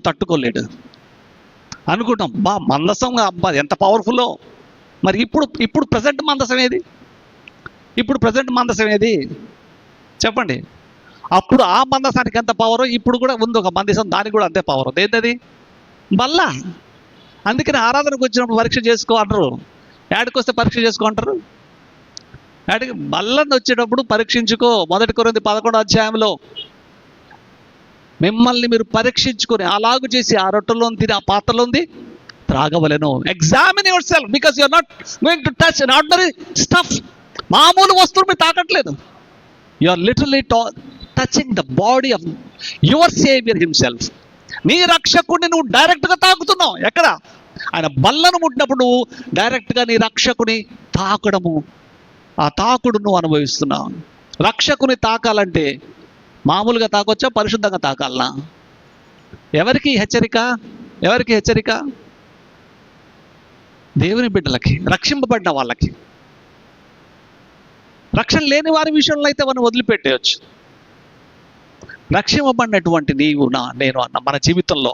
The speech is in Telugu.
తట్టుకోలేడు అనుకుంటాం. మందసంగా అబ్బా ఎంత పవర్ఫుల్లో. మరి ఇప్పుడు ప్రజెంట్ మందసం ఏది? ఇప్పుడు ప్రజెంట్ మందసం ఏది చెప్పండి. అప్పుడు ఆ మందసానికి ఎంత పవరో ఇప్పుడు కూడా ఉంది ఒక మందసం, దానికి కూడా అంతే పవర్. ఏంటది? బల్ల. అందుకని ఆరాధనకు వచ్చినప్పుడు పరీక్ష చేసుకో అంటారు. యాడికి వస్తే పరీక్ష చేసుకో అంటారు. యాడికి? బల్లని వచ్చేటప్పుడు పరీక్షించుకో. 1 కొరింథీ 11వ అధ్యాయంలో మిమ్మల్ని మీరు పరీక్షించుకొని అలాగు చేసి ఆ రొట్టెలో తిని ఆ పాత్రలో త్రాగవలెను. Examine yourself because you're not going to touch an ordinary stuff. మామూలు వస్తువులు మీరు తాకట్లేదు. You are literally touching the body of your saviour himself. నీ రక్షకుడిని నువ్వు డైరెక్ట్గా తాకుతున్నావు. ఎక్కడ? ఆయన బల్లను ముట్టినప్పుడు నువ్వు డైరెక్ట్గా నీ రక్షకుని తాకడము, ఆ తాకుడు నువ్వు అనుభవిస్తున్నావు. రక్షకుని తాకాలంటే మామూలుగా తాకొచ్చా, పరిశుద్ధంగా తాకాలనా? ఎవరికి హెచ్చరిక? ఎవరికి హెచ్చరిక? దేవుని బిడ్డలకి, రక్షింపబడిన వాళ్ళకి. రక్షణ లేని వారి విషయంలో అయితే మనం వదిలిపెట్టేయచ్చు. రక్షింపబడినటువంటి నీవు నేను అన్న మన జీవితంలో